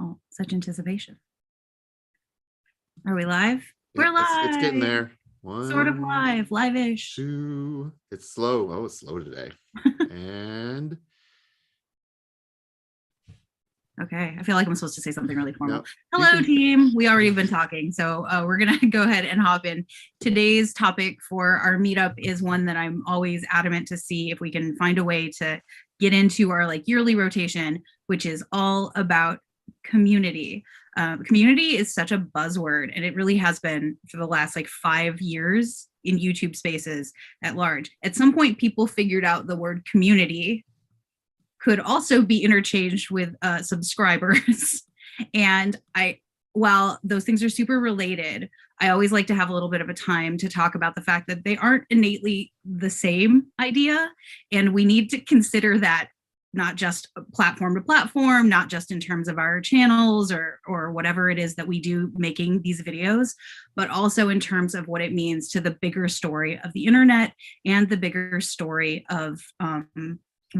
Oh, such anticipation. Are we live? Yeah, We're live. it's getting there. One, sort of live-ish. Two. It's slow. Oh, it's slow today. And Okay, I feel like I'm supposed to say something really formal. no, Hello, team. We already been talking, so we're gonna go ahead and hop in. Today's topic for our meetup is one that I'm always adamant to see if we can find a way to get into our like yearly rotation, which is all about community. Community is such a buzzword, and it really has been for the last like 5 years in YouTube spaces at large. At some point, people figured out the word community could also be interchanged with subscribers. And while those things are super related, I always like to have a little bit of a time to talk about the fact that they aren't innately the same idea. And we need to consider that not just platform to platform, not just in terms of our channels or whatever it is that we do making these videos, but also in terms of what it means to the bigger story of the internet and the bigger story of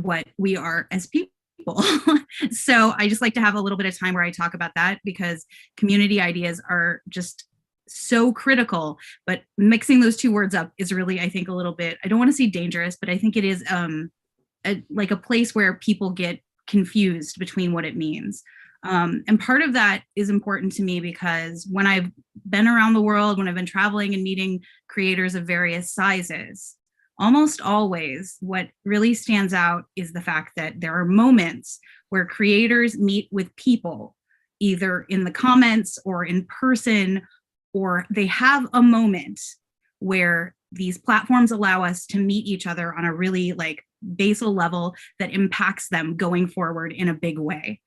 what we are as people. So I just like to have a little bit of time where I talk about that, because community ideas are just so critical, but mixing those two words up is really, I think, a little bit, I don't want to say dangerous, but I think it is like a place where people get confused between what it means. And part of that is important to me because when I've been around the world, when I've been traveling and meeting creators of various sizes, almost always what really stands out is the fact that there are moments where creators meet with people, either in the comments or in person, or they have a moment where these platforms allow us to meet each other on a really like basal level that impacts them going forward in a big way.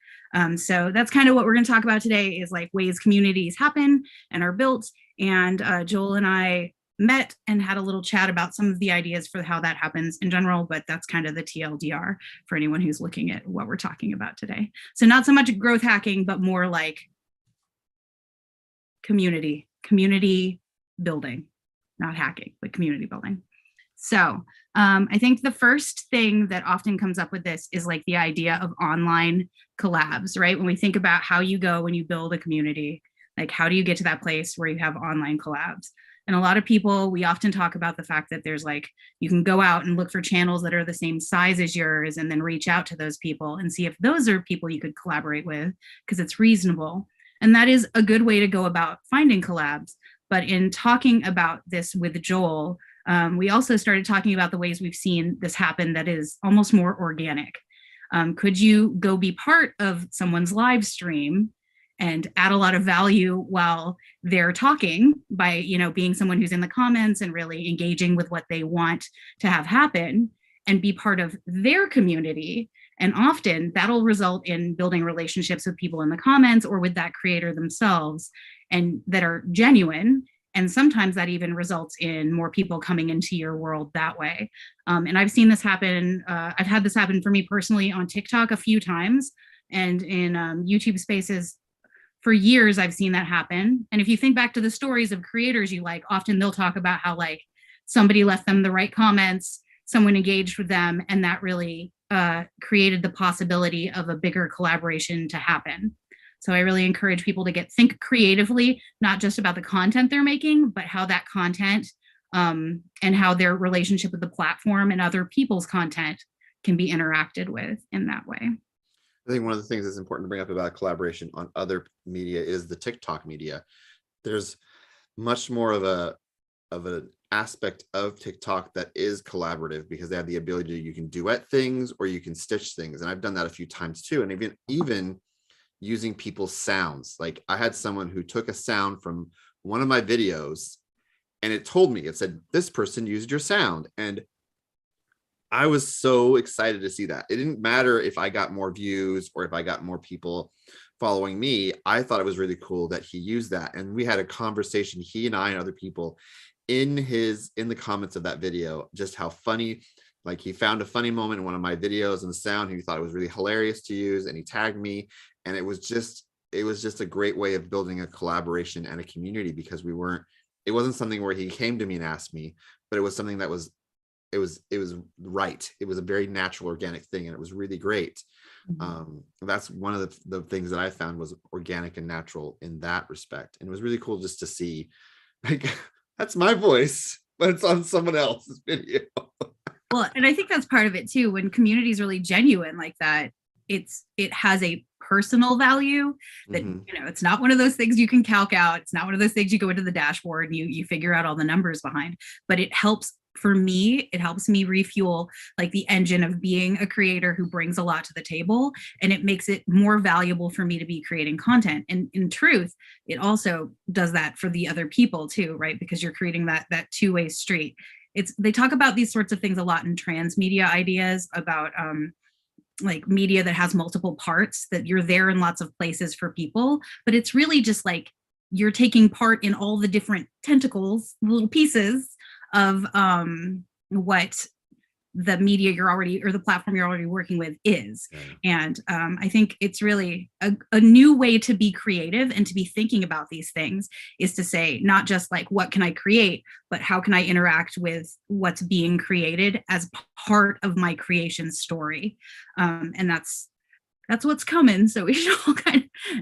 So that's kind of what we're going to talk about today, is like ways communities happen and are built. And Joel and I met and had a little chat about some of the ideas for how that happens in general, but that's kind of the TLDR for anyone who's looking at what we're talking about today. So not so much growth hacking, but more like community building, not hacking, but community building. So I think the first thing that often comes up with this is like the idea of online collabs, right? When we think about how you go when you build a community, like how do you get to that place where you have online collabs? And a lot of people, we often talk about the fact that there's like, you can go out and look for channels that are the same size as yours and then reach out to those people and see if those are people you could collaborate with, because it's reasonable. And that is a good way to go about finding collabs. But in talking about this with Joel, we also started talking about the ways we've seen this happen that is almost more organic. Could you go be part of someone's live stream and add a lot of value while they're talking by, you know, being someone who's in the comments and really engaging with what they want to have happen and be part of their community? And often that'll result in building relationships with people in the comments or with that creator themselves, and that are genuine. And sometimes that even results in more people coming into your world that way. And I've seen this happen. I've had this happen for me personally on TikTok a few times, and in YouTube spaces for years, I've seen that happen. And if you think back to the stories of creators you like, often they'll talk about how like somebody left them the right comments, someone engaged with them, and that really created the possibility of a bigger collaboration to happen. So I really encourage people to think creatively, not just about the content they're making, but how that content and how their relationship with the platform and other people's content can be interacted with in that way. I think one of the things that's important to bring up about collaboration on other media is the TikTok media. There's much more of an aspect of TikTok that is collaborative, because they have the ability to, you can duet things or you can stitch things. And I've done that a few times too. And even using people's sounds. Like I had someone who took a sound from one of my videos and it told me, it said, this person used your sound. And I was so excited to see that. It didn't matter if I got more views or if I got more people following me. I thought it was really cool that he used that. And we had a conversation, he and I and other people in the comments of that video, just how funny, like he found a funny moment in one of my videos and the sound, he thought it was really hilarious to use, and he tagged me. And it was just a great way of building a collaboration and a community, because it wasn't something where he came to me and asked me, but it was something that was it was right. It was a very natural, organic thing, and it was really great. That's one of the things that I found was organic and natural in that respect. And it was really cool just to see, like, that's my voice, but it's on someone else's video. Well, and I think that's part of it too. When community is really genuine like that, it has a personal value that, Mhm. it's not one of those things you can calc out. It's not one of those things you go into the dashboard and you figure out all the numbers behind, but it helps for me. It helps me refuel like the engine of being a creator who brings a lot to the table, and it makes it more valuable for me to be creating content. And in truth, it also does that for the other people too, right? Because you're creating that two-way street. They talk about these sorts of things a lot in transmedia ideas about like media that has multiple parts, that you're there in lots of places for people, but it's really just like you're taking part in all the different tentacles, little pieces of what the media you're already, or the platform you're already working with is. Yeah. And I think it's really a new way to be creative and to be thinking about these things, is to say, not just like, what can I create, but how can I interact with what's being created as part of my creation story. And that's what's coming. So we should all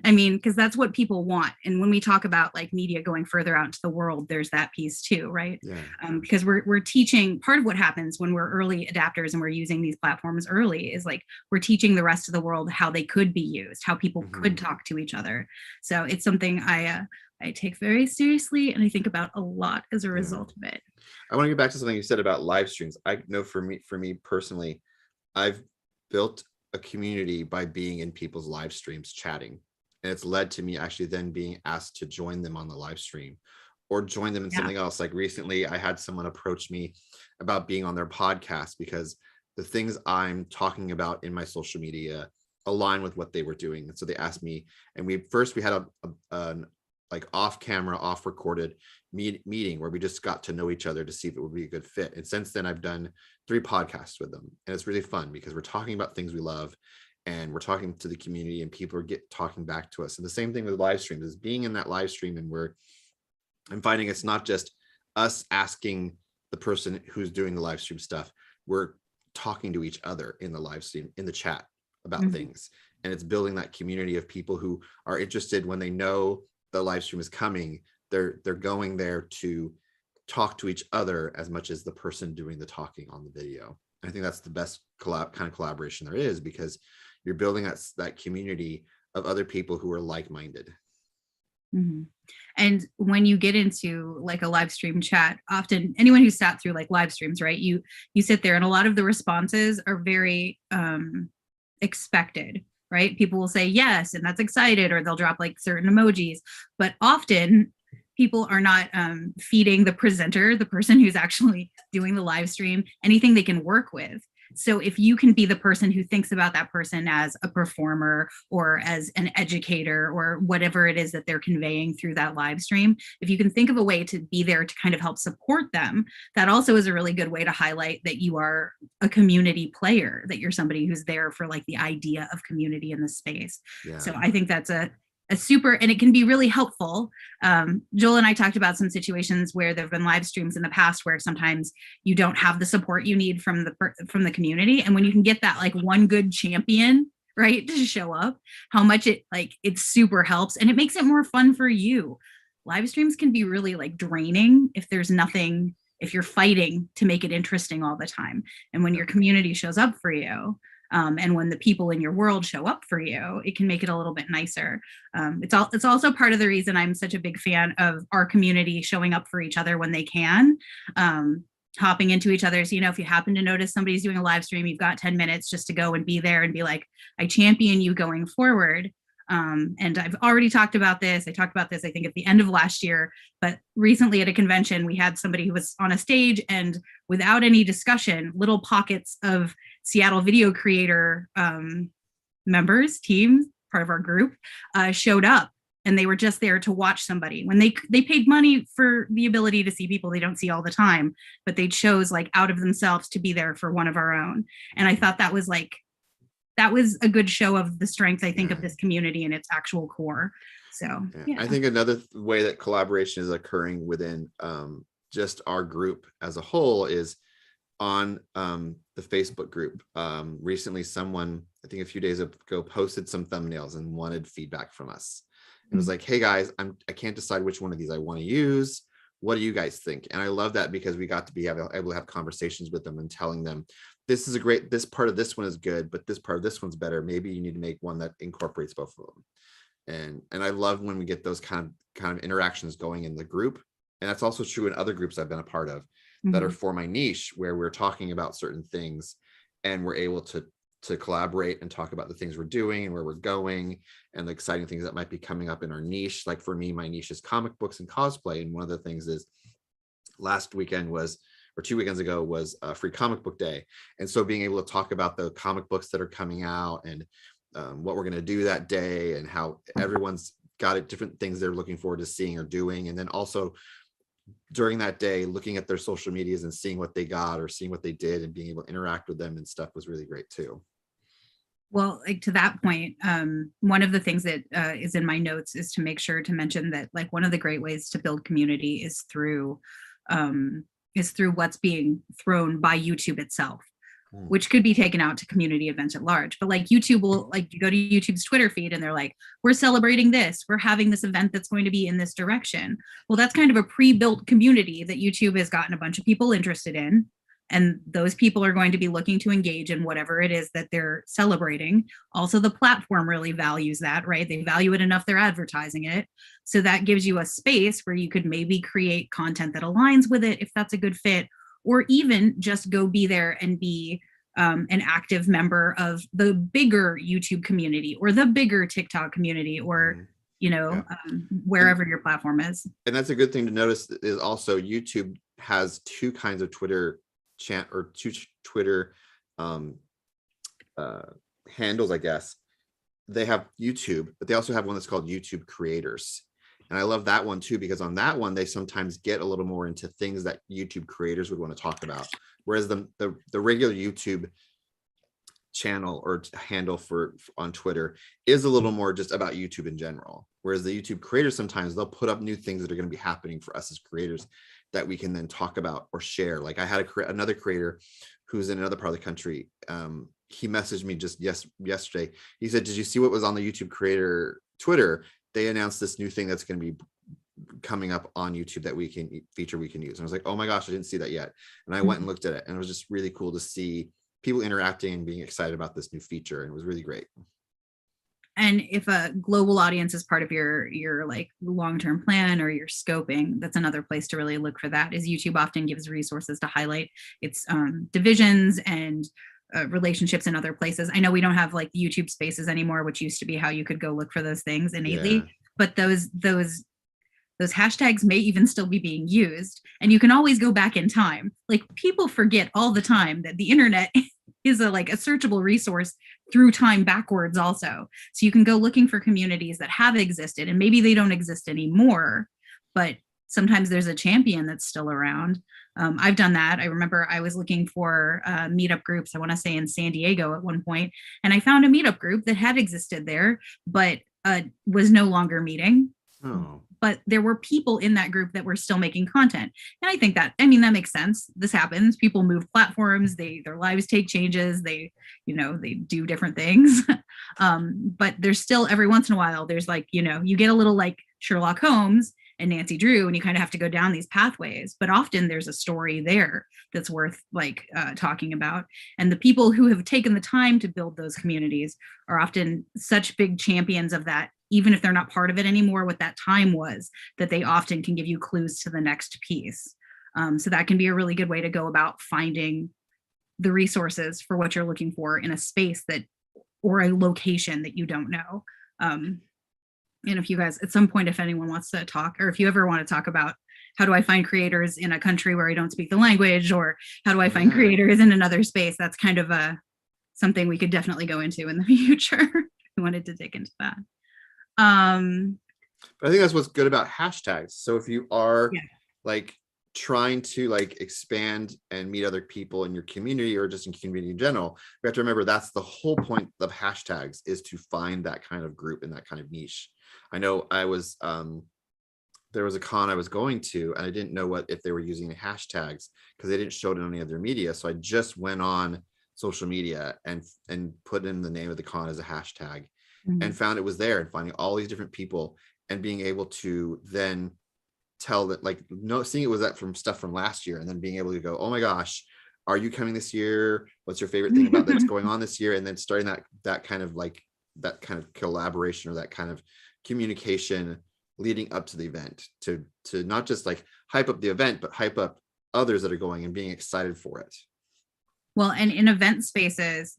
because that's what people want. And when we talk about like media going further out into the world, there's that piece too, right? Yeah. Because we're teaching, part of what happens when we're early adapters and we're using these platforms early is like we're teaching the rest of the world how they could be used, how people could talk to each other. So it's something I take very seriously, and I think about a lot as a result of it. I want to get back to something you said about live streams. I know for me personally, I've built a community by being in people's live streams chatting, and it's led to me actually then being asked to join them on the live stream or join them in something else. Like recently I had someone approach me about being on their podcast because the things I'm talking about in my social media align with what they were doing. And so they asked me, and we had an like off camera, off recorded meeting where we just got to know each other to see if it would be a good fit. And since then I've done 3 podcasts with them, and it's really fun because we're talking about things we love, and we're talking to the community, and people are talking back to us. And the same thing with live streams, is being in that live stream, and I'm finding it's not just us asking the person who's doing the live stream stuff, we're talking to each other in the live stream, in the chat, about things. And it's building that community of people who are interested. When they know the live stream is coming, they're going there to talk to each other as much as the person doing the talking on the video. I think that's the best kind of collaboration there is, because you're building that community of other people who are like-minded. And when you get into like a live stream chat, often anyone who's sat through like live streams, right, you sit there, and a lot of the responses are very expected, right? People will say yes, and that's excited, or they'll drop like certain emojis, but often people are not feeding the presenter, the person who's actually doing the live stream, anything they can work with. So if you can be the person who thinks about that person as a performer or as an educator or whatever it is that they're conveying through that live stream, if you can think of a way to be there to kind of help support them, that also is a really good way to highlight that you are a community player, that you're somebody who's there for like the idea of community in the space. Yeah. So I think that's a super, and it can be really helpful. Joel and I talked about some situations where there've been live streams in the past where sometimes you don't have the support you need from the community. And when you can get that like one good champion, right, to show up, how much it super helps, and it makes it more fun for you. Live streams can be really like draining if you're fighting to make it interesting all the time. And when your community shows up for you, and when the people in your world show up for you, it can make it a little bit nicer. It's also part of the reason I'm such a big fan of our community showing up for each other when they can, hopping into each other's, if you happen to notice somebody's doing a live stream, you've got 10 minutes just to go and be there and be like, I champion you going forward. And I've already talked about this. I talked about this, I think, at the end of last year, but recently at a convention, we had somebody who was on a stage, and without any discussion, little pockets of Seattle video creator members, teams, part of our group, showed up, and they were just there to watch somebody. When they paid money for the ability to see people they don't see all the time, but they chose like out of themselves to be there for one of our own. And I thought that was a good show of the strength, I think, of this community and its actual core. So yeah. I think another way that collaboration is occurring within just our group as a whole is on the Facebook group. Recently, someone, I think a few days ago, posted some thumbnails and wanted feedback from us. It was like, hey guys, I can't decide which one of these I want to use. What do you guys think? And I love that because we got to be able to have conversations with them and telling them, this is a great, this part of this one is good, but this part of this one's better. Maybe you need to make one that incorporates both of them. And I love when we get those kind of interactions going in the group. And that's also true in other groups I've been a part of that are for my niche, where we're talking about certain things and we're able to collaborate and talk about the things we're doing and where we're going and the exciting things that might be coming up in our niche. Like for me, my niche is comic books and cosplay. And one of the things is last weekend was, or 2 weekends ago, was a free comic book day. And so being able to talk about the comic books that are coming out and what we're going to do that day and how everyone's got it, different things they're looking forward to seeing or doing. And then also during that day, looking at their social medias and seeing what they got or seeing what they did and being able to interact with them and stuff was really great too. Well, like to that point, one of the things that is in my notes is to make sure to mention that like one of the great ways to build community is through what's being thrown by YouTube itself, which could be taken out to community events at large. But like YouTube will, like you go to YouTube's Twitter feed and they're like, we're celebrating this, we're having this event that's going to be in this direction. Well, that's kind of a pre-built community that YouTube has gotten a bunch of people interested in. And those people are going to be looking to engage in whatever it is that they're celebrating. Also, the platform really values that, right? They value it enough, they're advertising it. So that gives you a space where you could maybe create content that aligns with it if that's a good fit, or even just go be there and be an active member of the bigger YouTube community or the bigger TikTok community, or wherever your platform is. And that's a good thing to notice is also YouTube has two kinds of Twitter Twitter handles, I guess. They have YouTube, but they also have one that's called YouTube Creators. And I love that one too, because on that one, they sometimes get a little more into things that YouTube creators would want to talk about. Whereas the regular YouTube channel or handle on Twitter is a little more just about YouTube in general. Whereas the YouTube creators, sometimes they'll put up new things that are going to be happening for us as creators that we can then talk about or share. Like I had another creator who's in another part of the country. He messaged me just yesterday. He said, did you see what was on the YouTube creator Twitter? They announced this new thing that's going to be coming up on YouTube that we can use. And I was like, oh my gosh, I didn't see that yet. And I went and looked at it, and it was just really cool to see people interacting and being excited about this new feature. And it was really great. And if a global audience is part of your like long-term plan or your scoping, that's another place to really look for that. Is YouTube often gives resources to highlight its divisions and relationships in other places. I know we don't have like YouTube Spaces anymore, which used to be how you could go look for those things innately, but those hashtags may even still be being used, and you can always go back in time. Like people forget all the time that the internet is a searchable resource through time backwards also. So you can go looking for communities that have existed, and maybe they don't exist anymore, but sometimes there's a champion that's still around. I've done that. I remember I was looking for meetup groups, I want to say in San Diego at one point, and I found a meetup group that had existed there, but was no longer meeting. Oh. But there were people in that group that were still making content. And I think that makes sense. This happens. People move platforms, their lives take changes, they do different things. But there's still, every once in a while, there's you get a little like Sherlock Holmes and Nancy Drew, and you kind of have to go down these pathways. But often there's a story there that's worth talking about. And the people who have taken the time to build those communities are often such big champions of that, even if they're not part of it anymore, what that time was, that they often can give you clues to the next piece. So that can be a really good way to go about finding the resources for what you're looking for in a space or a location that you don't know. And if you guys, at some point, if anyone wants to talk, or if you ever want to talk about how do I find creators in a country where I don't speak the language, or how do I find creators in another space, that's kind of something we could definitely go into in the future. We wanted to dig into that. But I think that's what's good about hashtags. So if you are trying to expand and meet other people in your community or just in community in general, we have to remember that's the whole point of hashtags, is to find that kind of group and that kind of niche. I know I was there was a con I was going to, and I didn't know what if they were using any hashtags because they didn't show it in any of their media. So I just went on social media and put in the name of the con as a hashtag and Mhm. found it was there, and finding all these different people and being able to then tell that, like, no, seeing it was that from stuff from last year, and then being able to go, oh my gosh, are you coming this year? What's your favorite thing about that's going on this year? And then starting that kind of like that kind of collaboration or that kind of communication leading up to the event to not just like hype up the event, but hype up others that are going and being excited for it. Well, and in event spaces,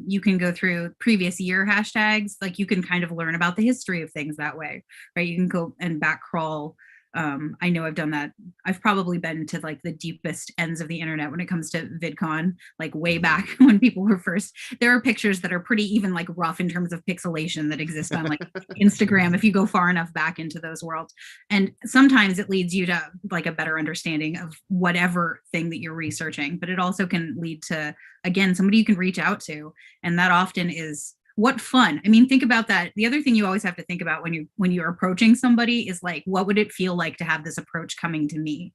you can go through previous year hashtags. Like you can kind of learn about the history of things that way, right? You can go and back crawl. I know I've done that. I've probably been to like the deepest ends of the internet when it comes to VidCon, like way back when people were first. There are pictures that are pretty even like rough in terms of pixelation that exist on like Instagram if you go far enough back into those worlds. And sometimes it leads you to like a better understanding of whatever thing that you're researching, but it also can lead to, again, somebody you can reach out to. And that often is what fun. I mean, think about that. The other thing you always have to think about when you're approaching somebody is like, what would it feel like to have this approach coming to me?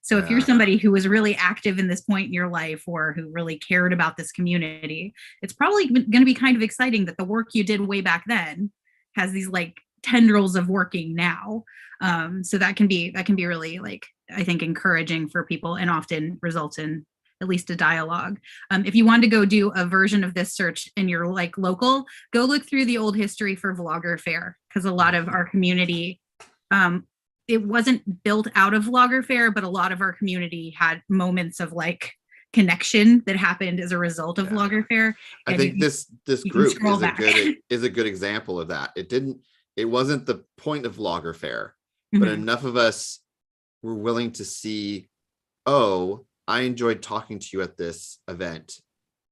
So if you're Yeah. somebody who was really active in this point in your life or who really cared about this community, it's probably going to be kind of exciting that the work you did way back then has these like tendrils of working now. So that can be really like, I think, encouraging for people and often results in at least a dialogue. If you want to go do a version of this search and you're like local, go look through the old history for Vlogger Fair, because a lot of our community, it wasn't built out of Vlogger Fair, but a lot of our community had moments of like connection that happened as a result of Yeah. Vlogger Fair. I And think this you can group scroll is a back. good example of that. It wasn't the point of Vlogger Fair, but Mhm. enough of us were willing to see, oh, I enjoyed talking to you at this event,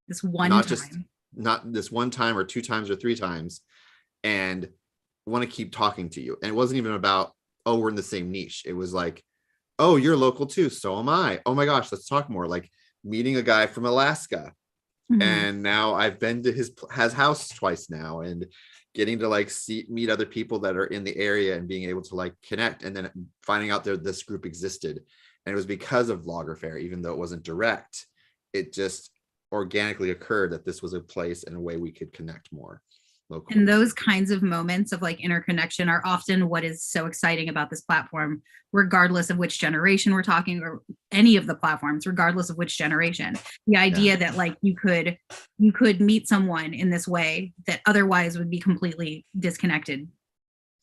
This one not just time. not this one time or two times or three times, and want to keep talking to you. And it wasn't even about, oh, we're in the same niche. It was like, oh, you're local too, so am I. Oh my gosh, let's talk more. Like meeting a guy from Alaska, Mhm. and now I've been to his house twice now, and getting to like meet other people that are in the area and being able to like connect, and then finding out that this group existed. And it was because of Vlogger Fair, even though it wasn't direct, it just organically occurred that this was a place and a way we could connect more locally. And those kinds of moments of like interconnection are often what is so exciting about this platform, regardless of which generation we're talking, or any of the platforms, regardless of which generation. The idea Yeah. that like you could meet someone in this way that otherwise would be completely disconnected,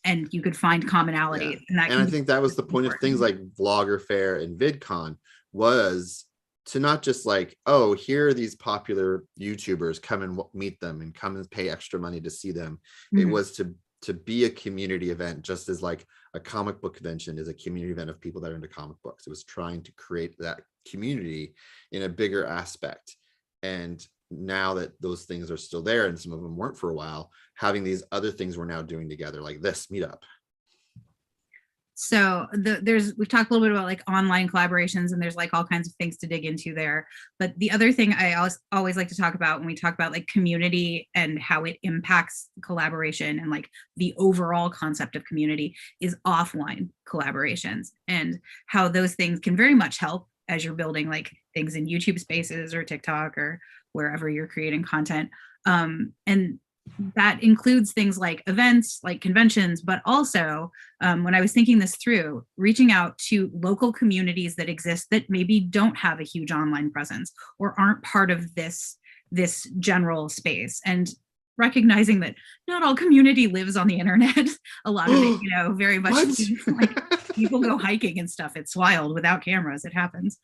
and you could find Yeah. commonalities, and that And can I be think that was the point of things important. like Vlogger Fair and VidCon, was to not just like, oh, here are these popular YouTubers, come and meet them and come and pay extra money to see them. It Mhm. was to be a community event, just as like a comic book convention is a community event of people that are into comic books. It was trying to create that community in a bigger aspect. And now that those things are still there, and some of them weren't for a while, having these other things we're now doing together, like this meetup. So we've talked a little bit about like online collaborations, and there's like all kinds of things to dig into there. But the other thing I always like to talk about when we talk about like community and how it impacts collaboration and like the overall concept of community is offline collaborations, and how those things can very much help as you're building like things in YouTube spaces or TikTok or wherever you're creating content. And that includes things like events, like conventions, but also when I was thinking this through, reaching out to local communities that exist that maybe don't have a huge online presence or aren't part of this general space, and recognizing that not all community lives on the internet. A lot of it, very much What? like people go hiking and stuff. It's wild without cameras. It happens.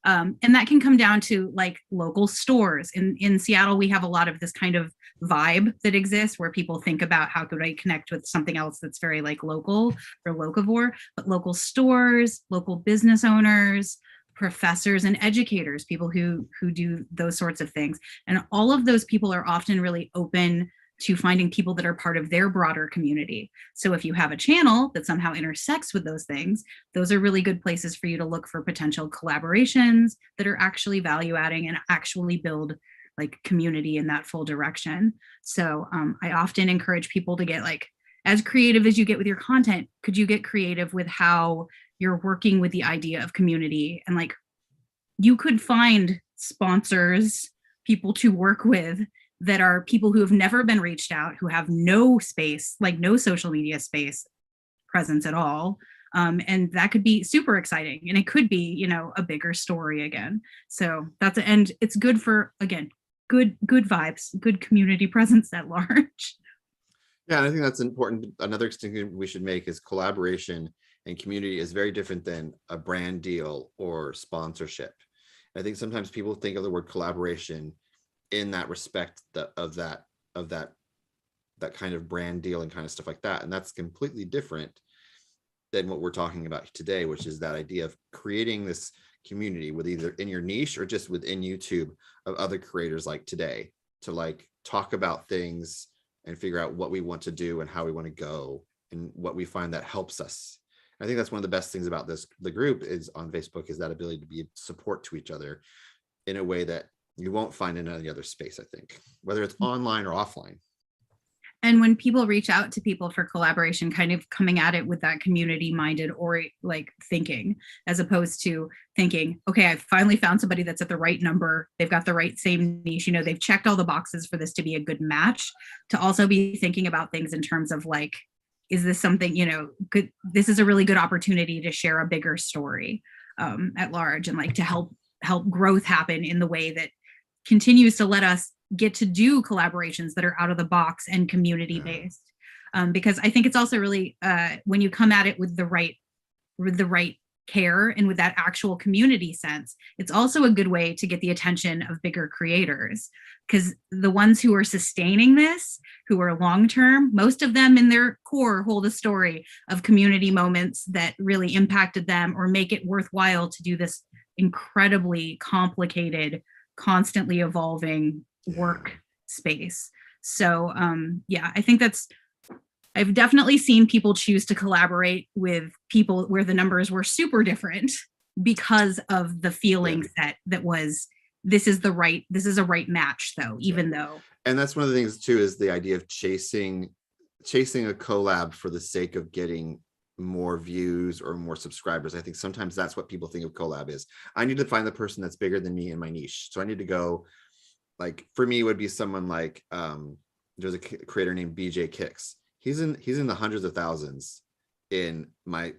And that can come down to like local stores. In Seattle, we have a lot of this kind of vibe that exists where people think about how could I connect with something else that's very like local or locavore, but local stores, local business owners, professors and educators, people who do those sorts of things. And all of those people are often really open to finding people that are part of their broader community. So if you have a channel that somehow intersects with those things, those are really good places for you to look for potential collaborations that are actually value adding and actually build like community in that full direction. So I often encourage people to get like as creative as you get with your content, could you get creative with how you're working with the idea of community? And like, you could find sponsors, people to work with that are people who have never been reached out, who have no space, like no social media space presence at all. And that could be super exciting, and it could be, you know, a bigger story again. So that's and it's good for, again, good vibes, good community presence at large. Yeah, and I think that's important. Another distinction we should make is collaboration and community is very different than a brand deal or sponsorship. I think sometimes people think of the word collaboration in that respect, of that kind of brand deal and kind of stuff like that. And that's completely different than what we're talking about today, which is that idea of creating this community with either in your niche or just within YouTube of other creators like today, to like talk about things and figure out what we want to do and how we want to go and what we find that helps us. I think that's one of the best things about the group is on Facebook, is that ability to be support to each other in a way that you won't find in any other space, I think, whether it's online or offline. And when people reach out to people for collaboration, kind of coming at it with that community minded or like thinking, as opposed to thinking, okay, I finally found somebody that's at the right number. They've got the right same niche, you know, they've checked all the boxes for this to be a good match. To also be thinking about things in terms of like, is this something, you know, good, this is a really good opportunity to share a bigger story at large, and like to help growth happen in the way that continues to let us get to do collaborations that are out of the box and community based. Because I think it's also really when you come at it with the right care and with that actual community sense, it's also a good way to get the attention of bigger creators, because the ones who are sustaining this, who are long term, most of them in their core hold a story of community moments that really impacted them or make it worthwhile to do this incredibly complicated, constantly evolving work space. So yeah, I think I've definitely seen people choose to collaborate with people where the numbers were super different because of the feeling set that was, this is a right match though, even though. And that's one of the things too, is the idea of chasing a collab for the sake of getting more views or more subscribers. I think sometimes that's what people think of collab is. I need to find the person that's bigger than me in my niche. So I need to go, like, for me, it would be someone like there's a creator named BJ Kicks. He's in the hundreds of thousands in my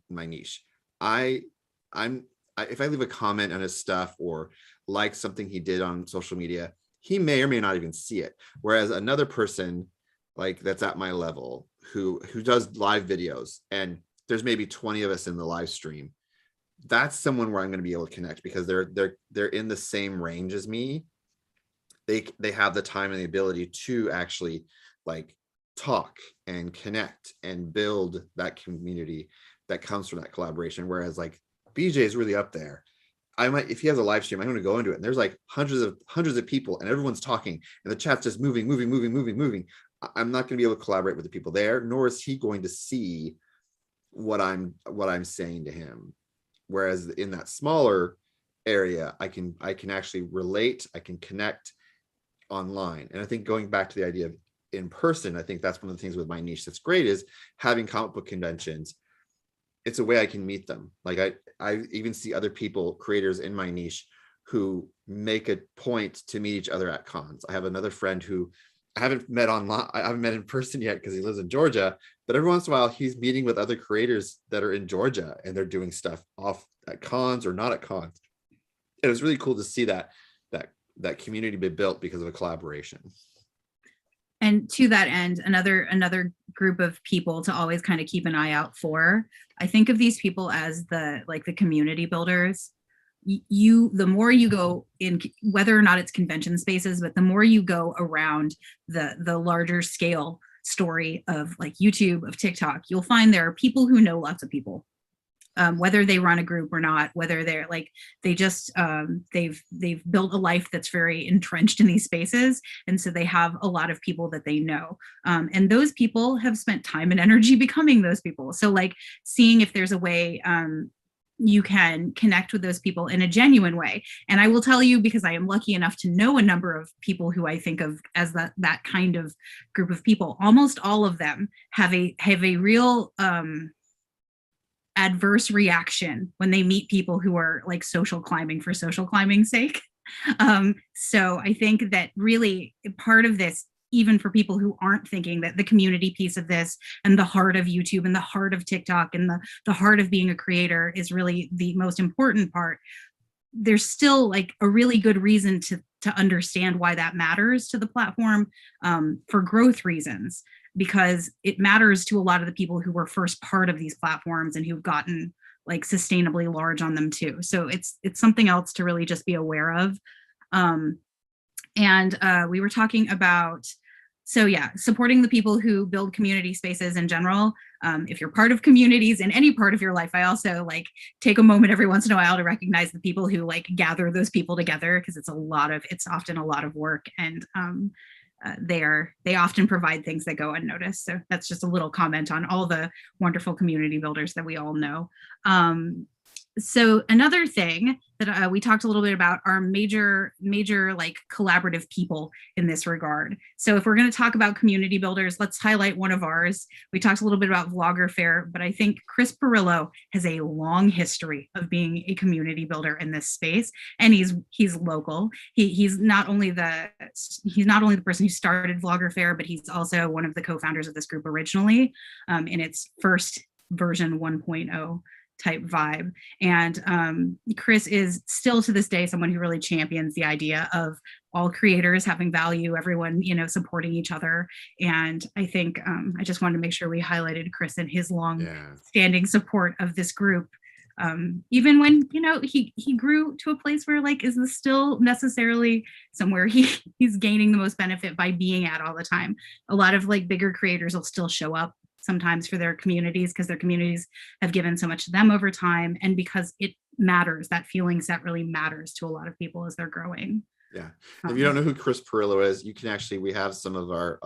niche. If I leave a comment on his stuff or like something he did on social media, he may or may not even see it. Whereas another person like that's at my level who does live videos, and there's maybe 20 of us in the live stream, that's someone where I'm going to be able to connect because they're in the same range as me. They have the time and the ability to actually like talk and connect and build that community that comes from that collaboration. Whereas like BJ is really up there. I might, if he has a live stream, I'm going to go into it and there's like hundreds of people and everyone's talking and the chat's just moving. I'm not going to be able to collaborate with the people there, nor is he going to see what I'm saying to him. Whereas in that smaller area, I can actually relate, I can connect online. And I think going back to the idea of in person, I think that's one of the things with my niche that's great is having comic book conventions. It's a way I can meet them. Like I even see other people, creators in my niche, who make a point to meet each other at cons. I have another friend who I haven't met online, I haven't met in person yet because he lives in Georgia, but every once in a while he's meeting with other creators that are in Georgia and they're doing stuff off at cons or not at cons. It was really cool to see that community be built because of a collaboration. And to that end, another group of people to always kind of keep an eye out for. I think of these people as the community builders. The more you go in, whether or not it's convention spaces, but the more you go around the larger scale story of like YouTube, of TikTok, you'll find there are people who know lots of people. Whether they run a group or not, whether they're like, they just, they've built a life that's very entrenched in these spaces. And so they have a lot of people that they know. And those people have spent time and energy becoming those people. So like seeing if there's a way you can connect with those people in a genuine way. And I will tell you, because I am lucky enough to know a number of people who I think of as that kind of group of people, almost all of them have a real adverse reaction when they meet people who are like social climbing for social climbing's sake. So I think that really part of this, even for people who aren't thinking that the community piece of this and the heart of YouTube and the heart of TikTok and the heart of being a creator is really the most important part, there's still like a really good reason to understand why that matters to the platform, for growth reasons, because it matters to a lot of the people who were first part of these platforms and who've gotten like sustainably large on them too. So it's something else to really just be aware of. And we were talking about, so yeah, supporting the people who build community spaces in general. If you're part of communities in any part of your life, I also like take a moment every once in a while to recognize the people who like gather those people together, because it's often a lot of work, and they often provide things that go unnoticed. So that's just a little comment on all the wonderful community builders that we all know. So another thing that we talked a little bit about are major like collaborative people in this regard. So if we're going to talk about community builders, let's highlight one of ours. We talked a little bit about Vlogger Fair, but I think Chris Pirillo has a long history of being a community builder in this space, and he's local. He's not only the person who started Vlogger Fair, but he's also one of the co-founders of this group originally, in its first version 1.0 type vibe. And Chris is still to this day someone who really champions the idea of all creators having value, everyone, supporting each other. And I think I just wanted to make sure we highlighted Chris and his long standing support of this group. Even when, he grew to a place where like, is this still necessarily somewhere he's gaining the most benefit by being at all the time? A lot of like bigger creators will still show up sometimes for their communities because their communities have given so much to them over time, and because it matters, that feeling set really matters to a lot of people as they're growing. Yeah. If you don't know who Chris Pirillo is, you can actually, we have some of our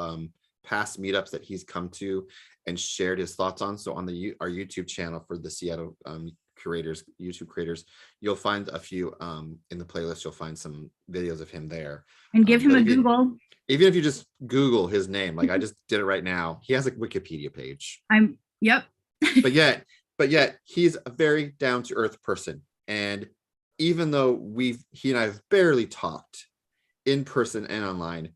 past meetups that he's come to and shared his thoughts on. So on our YouTube channel for the Seattle YouTube creators, you'll find a few in the playlist. You'll find some videos of him there. And give him a Google. Even if you just Google his name, like I just did it right now, he has a Wikipedia page. Yep. but yet he's a very down-to-earth person. And even though he and I have barely talked in person and online,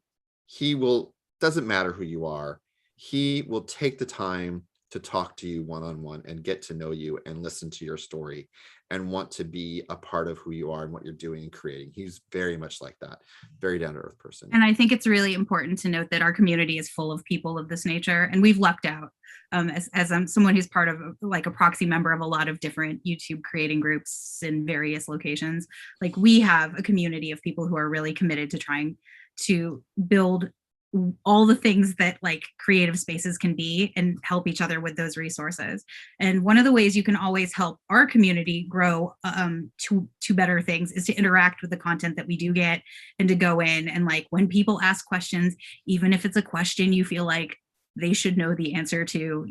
doesn't matter who you are, he will take the time to talk to you one-on-one and get to know you and listen to your story and want to be a part of who you are and what you're doing and creating. He's very much like that, very down-to-earth person. And I think it's really important to note that our community is full of people of this nature, and we've lucked out. As I'm someone who's part of like a proxy member of a lot of different YouTube creating groups in various locations, like we have a community of people who are really committed to trying to build all the things that like creative spaces can be and help each other with those resources. And one of the ways you can always help our community grow to better things is to interact with the content that we do get, and to go in and like when people ask questions, even if it's a question you feel like they should know the answer to,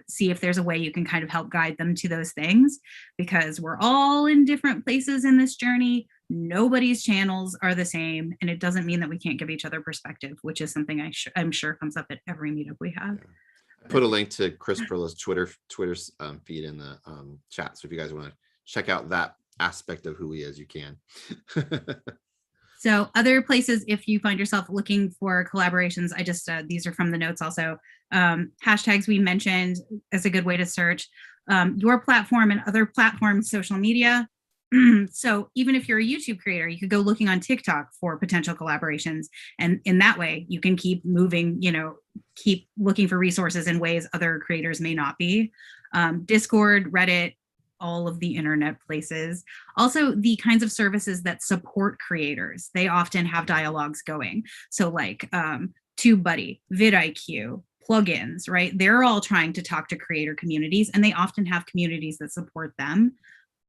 see if there's a way you can kind of help guide them to those things, because we're all in different places in this journey. Nobody's channels are the same, and it doesn't mean that we can't give each other perspective, which is something I'm sure comes up at every meetup we have. I put a link to Chris Pirillo's Twitter's feed in the chat, so if you guys want to check out that aspect of who he is, you can. So other places, if you find yourself looking for collaborations, I just, these are from the notes also. Hashtags we mentioned as a good way to search. Your platform and other platforms, social media. So even if you're a YouTube creator, you could go looking on TikTok for potential collaborations. And in that way, you can keep moving, keep looking for resources in ways other creators may not be. Discord, Reddit, all of the internet places. Also, the kinds of services that support creators, they often have dialogues going. So like TubeBuddy, vidIQ, plugins, right? They're all trying to talk to creator communities, and they often have communities that support them.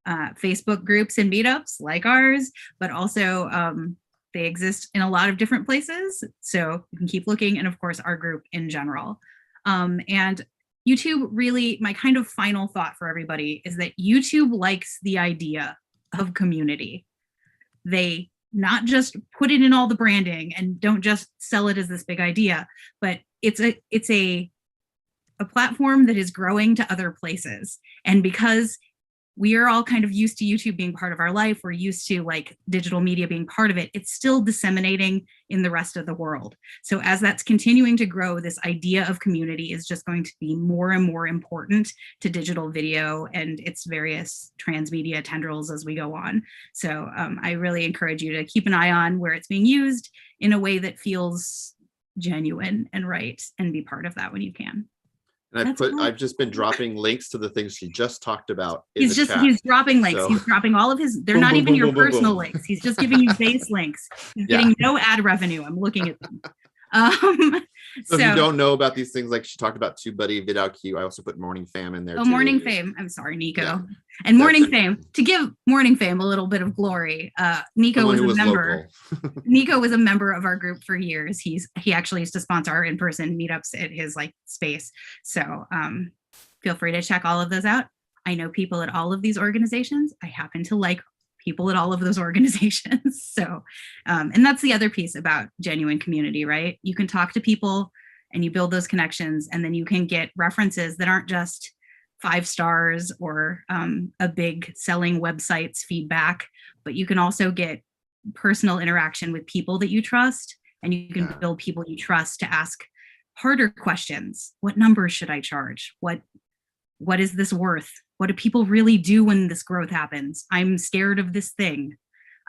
Facebook groups and meetups like ours, but also they exist in a lot of different places. So you can keep looking, and of course our group in general. And YouTube really, my kind of final thought for everybody is that YouTube likes the idea of community. They not just put it in all the branding and don't just sell it as this big idea, but it's a platform that is growing to other places. And because we are all kind of used to YouTube being part of our life, we're used to like digital media being part of it, it's still disseminating in the rest of the world. So as that's continuing to grow, this idea of community is just going to be more and more important to digital video and its various transmedia tendrils as we go on. So I really encourage you to keep an eye on where it's being used in a way that feels genuine and right, and be part of that when you can. And I've just been dropping links to the things he just talked about. He's dropping links. So. He's dropping all of his, they're not even your personal links. He's just giving you base links. He's getting no ad revenue. I'm looking at them. So if you don't know about these things, like she talked about TubeBuddy, VidIQ, I also put Morning Fame in there. Oh, too. Morning Fame. I'm sorry, Nico. Yeah. And Morning Fame, to give Morning Fame a little bit of glory, Nico was a member. Nico was a member of our group for years. He actually used to sponsor our in-person meetups at his like space. So feel free to check all of those out. I know people at all of these organizations. I happen to like people at all of those organizations. So, and that's the other piece about genuine community, right? You can talk to people and you build those connections, and then you can get references that aren't just 5 stars or a big selling website's feedback, but you can also get personal interaction with people that you trust, and you can build people you trust to ask harder questions. What numbers should I charge? What is this worth? What do people really do when this growth happens? I'm scared of this thing.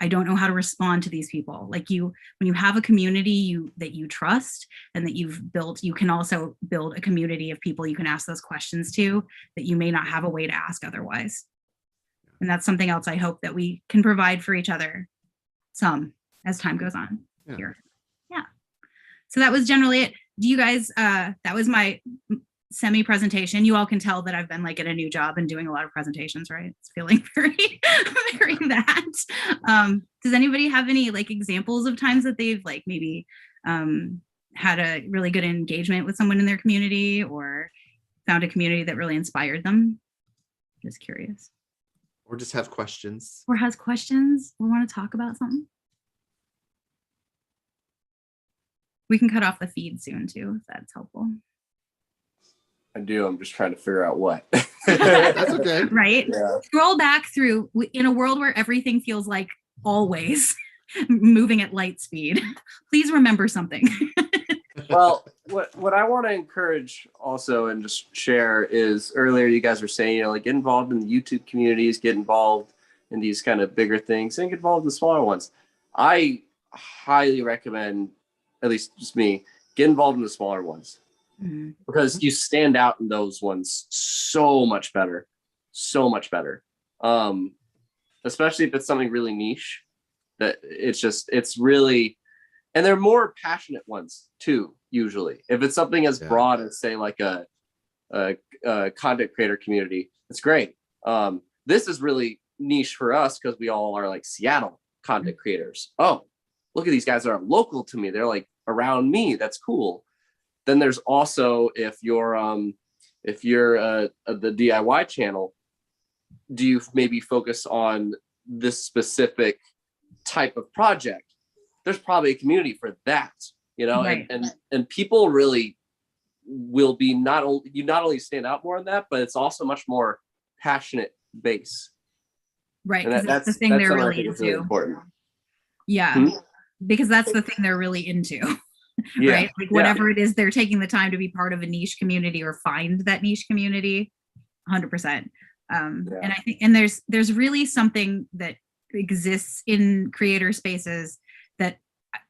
I don't know how to respond to these people. Like when you have a community that you trust and that you've built, you can also build a community of people you can ask those questions to that you may not have a way to ask otherwise. And that's something else I hope that we can provide for each other some as time goes on here. Yeah. So that was generally it. Do you guys, that was my semi-presentation. You all can tell that I've been like at a new job and doing a lot of presentations, right? It's feeling very, very that. Does anybody have any like examples of times that they've like maybe had a really good engagement with someone in their community or found a community that really inspired them? Just curious. Or just have questions. Or has questions or want to talk about something? We can cut off the feed soon too, if that's helpful. I do. I'm just trying to figure out what. That's okay. Right? Yeah. Scroll back through in a world where everything feels like always moving at light speed. Please remember something. Well, what I want to encourage also and just share is earlier you guys were saying, like get involved in the YouTube communities, get involved in these kind of bigger things and get involved in the smaller ones. I highly recommend, at least just me, get involved in the smaller ones. Mm-hmm. Because you stand out in those ones so much better. Especially if it's something really niche that it's really, and they're more passionate ones too, usually. If it's something as broad as say like a content creator community, it's great. This is really niche for us because we all are like Seattle content creators. Oh, look at these guys that are local to me. They're like around me. That's cool. Then there's also if you're the DIY channel, do you maybe focus on this specific type of project? There's probably a community for that, right. and people really will be not only stand out more in that, but it's also much more passionate base. Right, because that's the thing they're really into. Really important. Yeah, because that's the thing they're really into. Right, like whatever it is, they're taking the time to be part of a niche community or find that niche community. 100%. And I think, and there's really something that exists in creator spaces that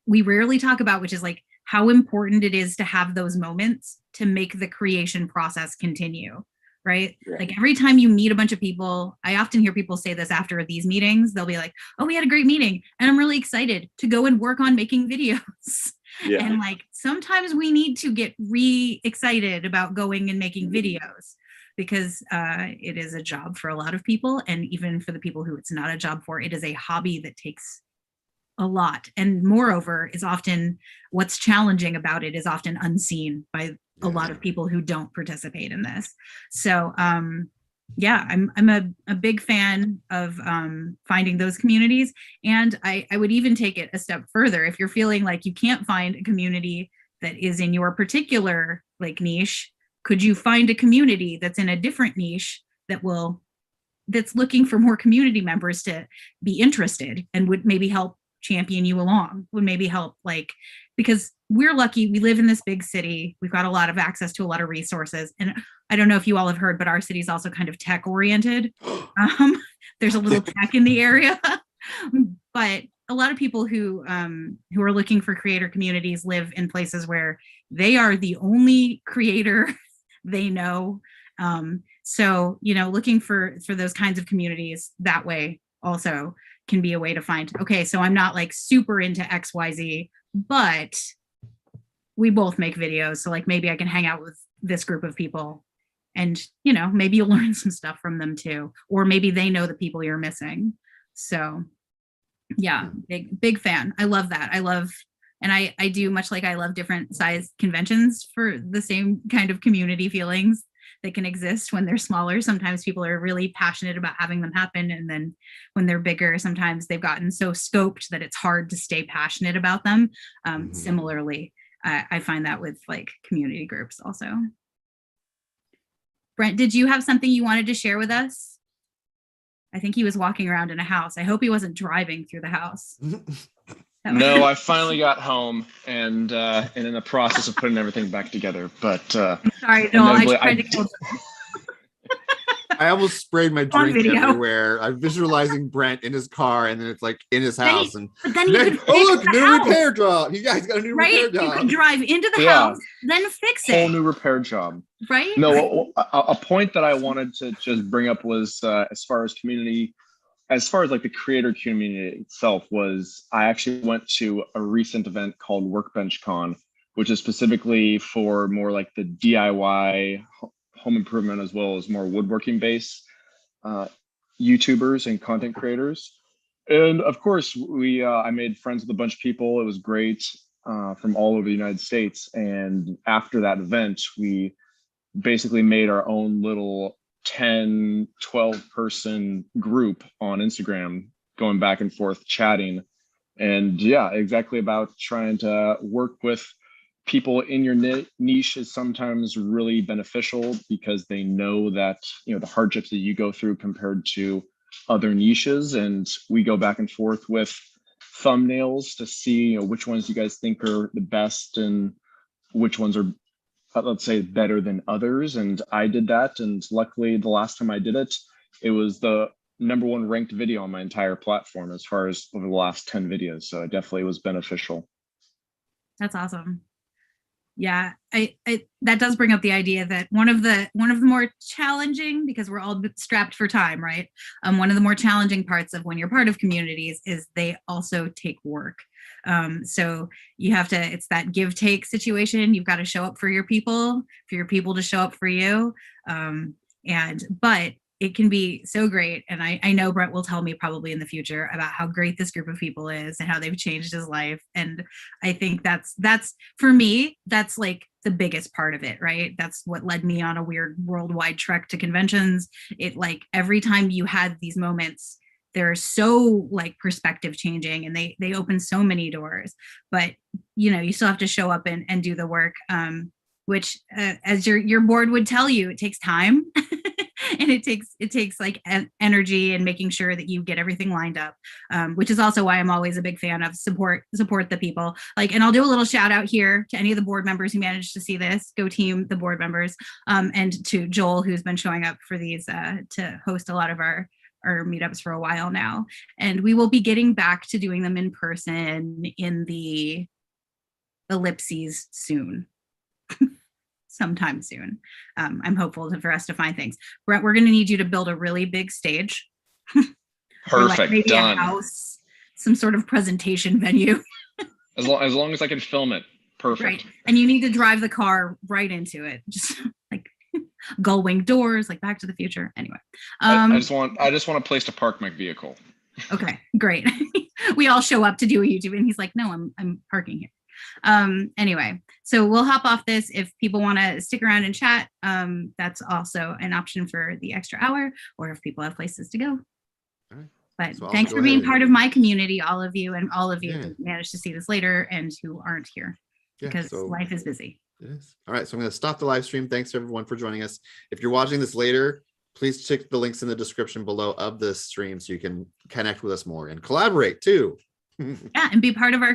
we rarely talk about, which is like how important it is to have those moments to make the creation process continue. Right? Like every time you meet a bunch of people, I often hear people say this after these meetings, they'll be like, oh, we had a great meeting and I'm really excited to go and work on making videos. Yeah. And like, sometimes we need to get re-excited about going and making videos because it is a job for a lot of people. And even for the people who it's not a job for, it is a hobby that takes a lot. And moreover, is often what's challenging about it is often unseen by a lot Yeah. of people who don't participate in this. So yeah, I'm a big fan of finding those communities. And I would even take it a step further. If you're feeling like you can't find a community that is in your particular like niche, could you find a community that's in a different niche that's looking for more community members to be interested and would maybe help champion you along, would maybe help, like, because we're lucky, we live in this big city, we've got a lot of access to a lot of resources. And I don't know if you all have heard, but our city is also kind of tech oriented. There's a little tech in the area, but a lot of people who are looking for creator communities live in places where they are the only creator they know. So, you know, looking for those kinds of communities that way also can be a way to find, okay, so I'm not like super into XYZ, but we both make videos. So like maybe I can hang out with this group of people and, you know, maybe you'll learn some stuff from them too. Or maybe they know the people you're missing. So yeah, big fan. I love that. And I do, much like I love different size conventions for the same kind of community feelings that can exist when they're smaller. Sometimes people are really passionate about having them happen. And then when they're bigger, sometimes they've gotten so scoped that it's hard to stay passionate about them. Similarly, I find that with like community groups also. Brent, did you have something you wanted to share with us? I think he was walking around in a house. I hope he wasn't driving through the house. No, I finally got home and in the process of putting everything back together. But I'm sorry, Joel, I tried to kill I almost sprayed my drink everywhere. I'm visualizing Brent in his car, and then it's like in his house. But then you could oh look, new repair job. You guys got a new repair job. You could drive into the house, then fix it. Whole new repair job. Right. No, a point that I wanted to just bring up was as far as like the creator community itself was, I actually went to a recent event called Workbench Con, which is specifically for more like the DIY home improvement as well as more woodworking based YouTubers and content creators. And of course, I made friends with a bunch of people. It was great from all over the United States. And after that event, we basically made our own little 10, 12 person group on Instagram, going back and forth chatting. And yeah, exactly about trying to work with people in your niche is sometimes really beneficial because they know that, you know, the hardships that you go through compared to other niches. And we go back and forth with thumbnails to see, you know, which ones you guys think are the best and which ones are, let's say, better than others. And I did that. And luckily, the last time I did it, it was the #1 ranked video on my entire platform as far as over the last 10 videos. So it definitely was beneficial. That's awesome. Yeah, I that does bring up the idea that one of the more challenging, because we're all strapped for time, right? One of the more challenging parts of when you're part of communities is they also take work. So you have to, it's that give take situation. You've got to show up for your people to show up for you. But it can be so great. And I know Brent will tell me probably in the future about how great this group of people is and how they've changed his life. And I think that's for me, that's like the biggest part of it, right? That's what led me on a weird worldwide trek to conventions. It, like, every time you had these moments, they're so like perspective changing, and they open so many doors, but you know, you still have to show up and do the work, which as your board would tell you, it takes time. And it takes like energy and making sure that you get everything lined up, which is also why I'm always a big fan of support the people. Like, and I'll do a little shout out here to any of the board members who managed to see this. Go team, the board members, and to Joel, who's been showing up for these to host a lot of our meetups for a while now. And we will be getting back to doing them in person in the ellipses soon. Sometime soon. I'm hopeful for us to find things. Brent, we're going to need you to build a really big stage. Perfect. Like maybe done. A house, some sort of presentation venue. as long as I can film it. Perfect. Right. And you need to drive the car right into it. Just like gull wing doors, like Back to the Future. Anyway. I just want a place to park my vehicle. Okay, great. We all show up to do a YouTube, and he's like, "No, I'm parking here." Anyway, so we'll hop off this. If people want to stick around and chat, that's also an option for the extra hour, or if people have places to go. All right. But So I'll thanks go for being ahead part of my community, all of you, and all of you Yeah. who managed to see this later and who aren't here Yeah, because so life is busy. it is. All right, so I'm going to stop the live stream. Thanks everyone for joining us. If you're watching this later, please check the links in the description below of this stream so you can connect with us more and collaborate too. Yeah, and be part of our